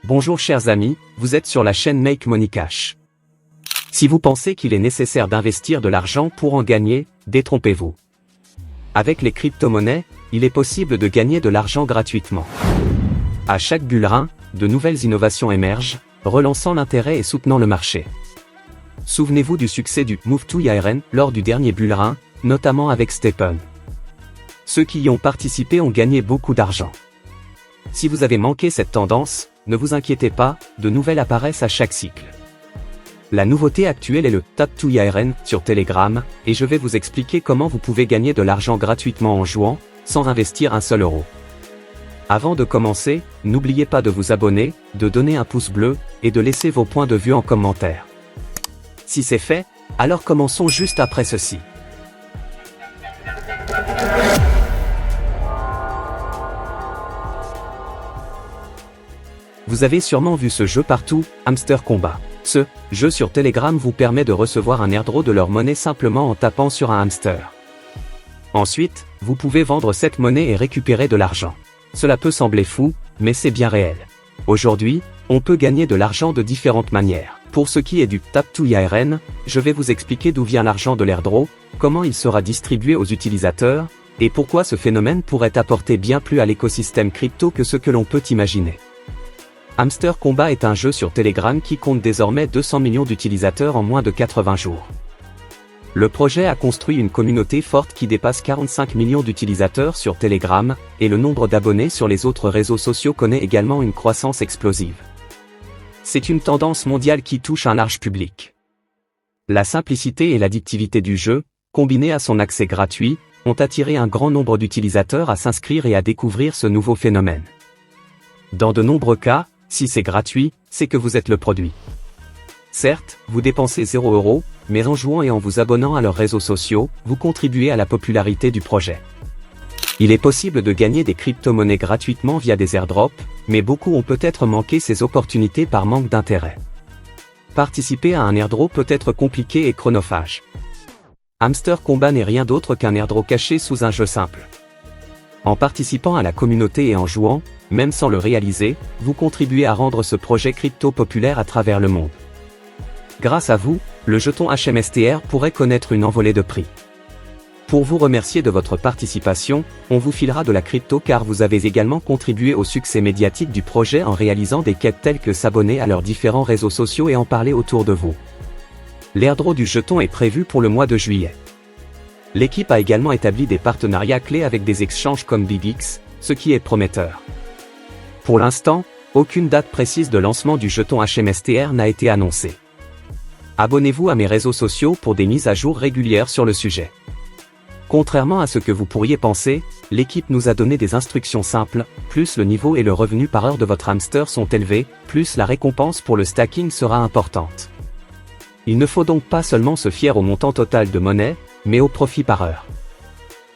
Bonjour chers amis, vous êtes sur la chaîne Make Money Cash. Si vous pensez qu'il est nécessaire d'investir de l'argent pour en gagner, détrompez-vous. Avec les crypto-monnaies, il est possible de gagner de l'argent gratuitement. À chaque bullrun, de nouvelles innovations émergent, relançant l'intérêt et soutenant le marché. Souvenez-vous du succès du Move to IRN lors du dernier bullrun, notamment avec STEPN. Ceux qui y ont participé ont gagné beaucoup d'argent. Si vous avez manqué cette tendance, ne vous inquiétez pas, de nouvelles apparaissent à chaque cycle. La nouveauté actuelle est le Tap to IRN sur Telegram, et je vais vous expliquer comment vous pouvez gagner de l'argent gratuitement en jouant, sans investir un seul euro. Avant de commencer, n'oubliez pas de vous abonner, de donner un pouce bleu, et de laisser vos points de vue en commentaire. Si c'est fait, alors commençons juste après ceci. Vous avez sûrement vu ce jeu partout, Hamster Combat. Ce jeu sur Telegram vous permet de recevoir un airdrop de leur monnaie simplement en tapant sur un hamster. Ensuite, vous pouvez vendre cette monnaie et récupérer de l'argent. Cela peut sembler fou, mais c'est bien réel. Aujourd'hui, on peut gagner de l'argent de différentes manières. Pour ce qui est du Tap to IRN, je vais vous expliquer d'où vient l'argent de l'airdrop, comment il sera distribué aux utilisateurs, et pourquoi ce phénomène pourrait apporter bien plus à l'écosystème crypto que ce que l'on peut imaginer. Hamster Combat est un jeu sur Telegram qui compte désormais 200 millions d'utilisateurs en moins de 80 jours. Le projet a construit une communauté forte qui dépasse 45 millions d'utilisateurs sur Telegram, et le nombre d'abonnés sur les autres réseaux sociaux connaît également une croissance explosive. C'est une tendance mondiale qui touche un large public. La simplicité et l'addictivité du jeu, combinées à son accès gratuit, ont attiré un grand nombre d'utilisateurs à s'inscrire et à découvrir ce nouveau phénomène. Dans de nombreux cas, si c'est gratuit, c'est que vous êtes le produit. Certes, vous dépensez 0 €, mais en jouant et en vous abonnant à leurs réseaux sociaux, vous contribuez à la popularité du projet. Il est possible de gagner des crypto-monnaies gratuitement via des airdrops, mais beaucoup ont peut-être manqué ces opportunités par manque d'intérêt. Participer à un airdrop peut être compliqué et chronophage. Hamster Combat n'est rien d'autre qu'un airdrop caché sous un jeu simple. En participant à la communauté et en jouant, même sans le réaliser, vous contribuez à rendre ce projet crypto populaire à travers le monde. Grâce à vous, le jeton HMSTR pourrait connaître une envolée de prix. Pour vous remercier de votre participation, on vous filera de la crypto car vous avez également contribué au succès médiatique du projet en réalisant des quêtes telles que s'abonner à leurs différents réseaux sociaux et en parler autour de vous. L'airdrop du jeton est prévu pour le mois de juillet. L'équipe a également établi des partenariats clés avec des exchanges comme BigX, ce qui est prometteur. Pour l'instant, aucune date précise de lancement du jeton HMSTR n'a été annoncée. Abonnez-vous à mes réseaux sociaux pour des mises à jour régulières sur le sujet. Contrairement à ce que vous pourriez penser, l'équipe nous a donné des instructions simples, plus le niveau et le revenu par heure de votre hamster sont élevés, plus la récompense pour le stacking sera importante. Il ne faut donc pas seulement se fier au montant total de monnaie, mais au profit par heure.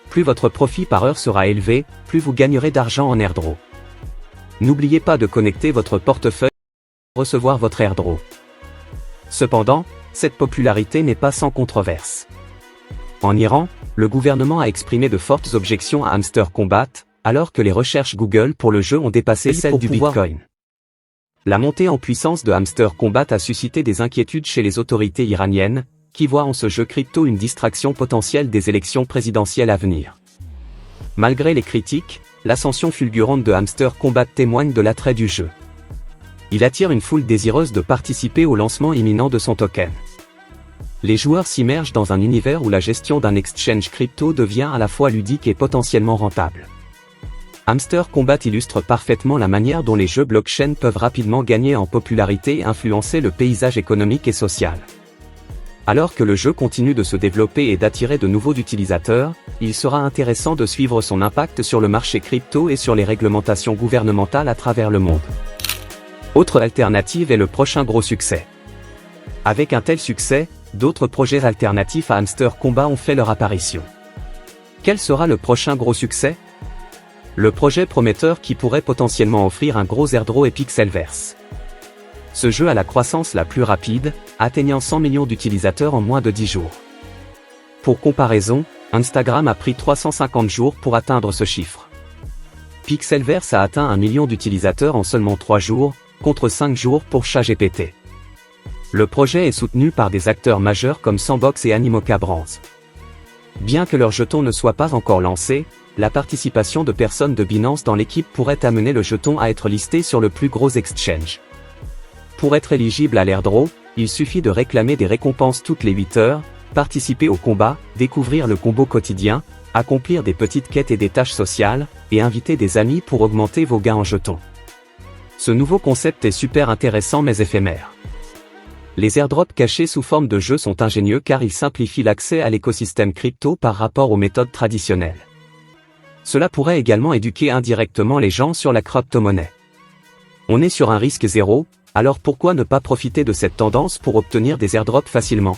Plus votre profit par heure sera élevé, plus vous gagnerez d'argent en airdrop. N'oubliez pas de connecter votre portefeuille pour recevoir votre airdrop. Cependant, cette popularité n'est pas sans controverse. En Iran, le gouvernement a exprimé de fortes objections à Hamster Combat, alors que les recherches Google pour le jeu ont dépassé celles du Bitcoin. La montée en puissance de Hamster Combat a suscité des inquiétudes chez les autorités iraniennes, qui voient en ce jeu crypto une distraction potentielle des élections présidentielles à venir. Malgré les critiques, l'ascension fulgurante de Hamster Combat témoigne de l'attrait du jeu. Il attire une foule désireuse de participer au lancement imminent de son token. Les joueurs s'immergent dans un univers où la gestion d'un exchange crypto devient à la fois ludique et potentiellement rentable. Hamster Combat illustre parfaitement la manière dont les jeux blockchain peuvent rapidement gagner en popularité et influencer le paysage économique et social. Alors que le jeu continue de se développer et d'attirer de nouveaux utilisateurs, il sera intéressant de suivre son impact sur le marché crypto et sur les réglementations gouvernementales à travers le monde. Autre alternative est le prochain gros succès. Avec un tel succès, d'autres projets alternatifs à Hamster Combat ont fait leur apparition. Quel sera le prochain gros succès? Le projet prometteur qui pourrait potentiellement offrir un gros airdrop est Pixelverse. Ce jeu a la croissance la plus rapide, atteignant 100 millions d'utilisateurs en moins de 10 jours. Pour comparaison, Instagram a pris 350 jours pour atteindre ce chiffre. Pixelverse a atteint 1 million d'utilisateurs en seulement 3 jours, contre 5 jours pour ChatGPT. Le projet est soutenu par des acteurs majeurs comme Sandbox et Animoca Brands. Bien que leur jeton ne soit pas encore lancé, la participation de personnes de Binance dans l'équipe pourrait amener le jeton à être listé sur le plus gros exchange. Pour être éligible à l'airdrop, il suffit de réclamer des récompenses toutes les 8 heures, participer au combat, découvrir le combo quotidien, accomplir des petites quêtes et des tâches sociales, et inviter des amis pour augmenter vos gains en jetons. Ce nouveau concept est super intéressant mais éphémère. Les airdrops cachés sous forme de jeux sont ingénieux car ils simplifient l'accès à l'écosystème crypto par rapport aux méthodes traditionnelles. Cela pourrait également éduquer indirectement les gens sur la crypto-monnaie. On est sur un risque zéro, alors pourquoi ne pas profiter de cette tendance pour obtenir des airdrops facilement?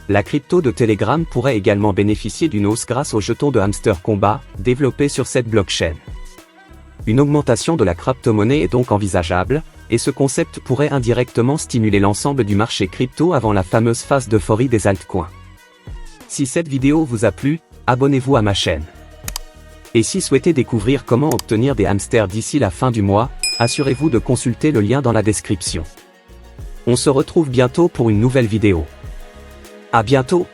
La crypto de Telegram pourrait également bénéficier d'une hausse grâce aux jetons de Hamster Combat, développés sur cette blockchain. Une augmentation de la crypto-monnaie est donc envisageable, et ce concept pourrait indirectement stimuler l'ensemble du marché crypto avant la fameuse phase d'euphorie des altcoins. Si cette vidéo vous a plu, abonnez-vous à ma chaîne. Et si souhaitez découvrir comment obtenir des hamsters d'ici la fin du mois, assurez-vous de consulter le lien dans la description. On se retrouve bientôt pour une nouvelle vidéo. À bientôt!